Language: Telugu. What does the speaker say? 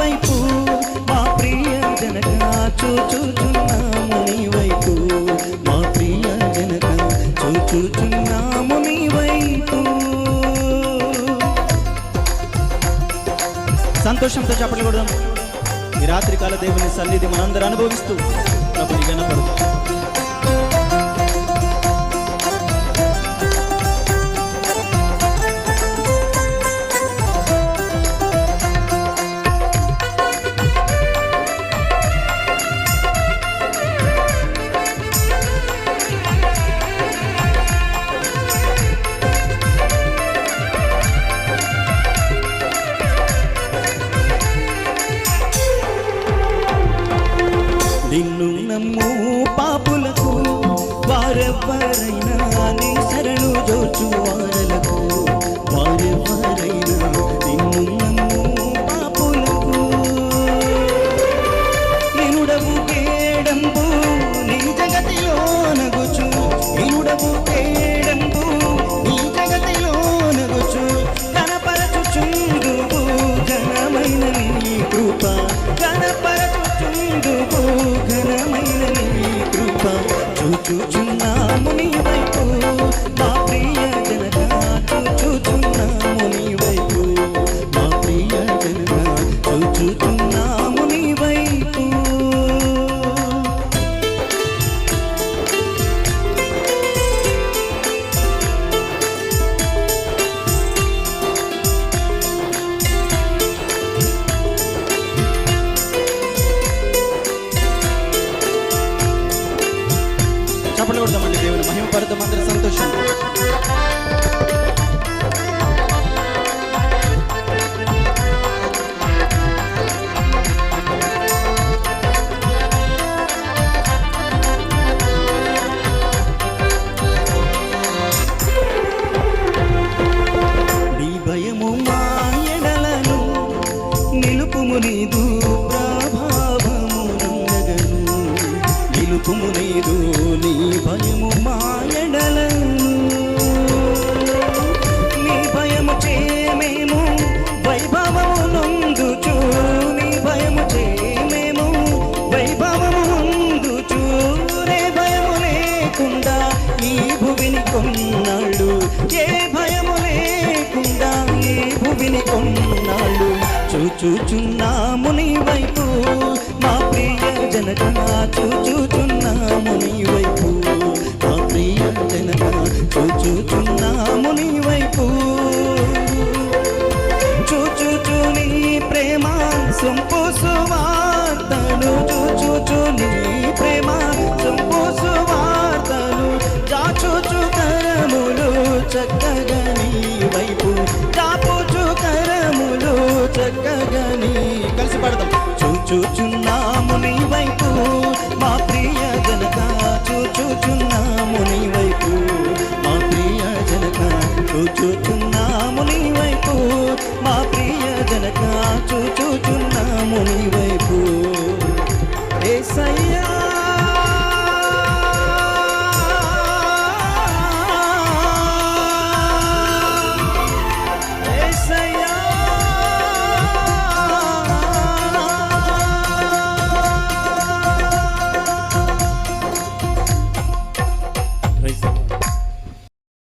వైపు, మా ప్రియ జనక చూచుచున్నాము నీ వైపు, మా ప్రియ జనక చూచుచున్నాము నీ వైపు. సంతోషంతో చప్పట్లు కొడదాం. ఈ రాత్రికాల దేవుని సన్నిధి మనందరూ అనుభవిస్తూ ప్రభుని గణపడదాం. నిన్ను నమ్ము పాపులకు, వారెవ్వరైనా నీ శరణు జోచు వారలకు, వారెవ్వరైనా నిన్ను నమ్ము పాపులకు. నినుడవు కేడంబు నీ జగతిలో నగుచు, నినుడవు కేడంబు నీ జగతిలో నగుచు, కనపరచుచుందువు ఘనమైన నీ కృప, కనపరచుచుందువు ఘనమైన నీ కృప. చూచుచున్నాము నీ వైపు, మా ప్రియ జనక చూచుచున్నాము నీ వైపు, మా ప్రియ జనక చూచుచున్నాము నీ వైపు. చప్పట్లు కొడదామండి, దేవుని మహిమపడదాం అందరూ సంతోషం. నీ భయము మా ఎడలను నిలుపుము, నీదు ప్రభావము నగను నిలుపుము, నీదు నీ భయము మా ఎడలను. నీ భయము చే మేము వైభవము నొందుచు, నీ భయము చే మేము వైభవము నొందుచు, రే భయము లేకుండా ఈ భువిని కొన్నాళ్ళు, ఏ భయము లేకుండా ఈ భువిని కొన్నాళ్ళు. చూచుచున్నాము నీ వైపు, మా ప్రియ జనక చూచుచున్నాము నీ వైపు, మా ప్రియ జనక చూచుచున్నాము నీ వైపు. చూచుచు నీ ప్రేమ సొంపు సువార్తను, చూచుచు నీ ప్రేమ సొంపు సువార్తను, చాచుచు కరములు చక్కగా నీ వైపు, చాపుచు కరములు చక్కగా నీ. కలిసి పడదాం. చూచుచున్నాము నీ వైపు, మా ప్రియ జనక చూచుచున్నాము నీ వైపు, మా ప్రియ జనక చూచుచున్నాము నీ వైపు, మా ప్రియ జనక చూచుచున్నాము నీ వైపు. యేసయ్యా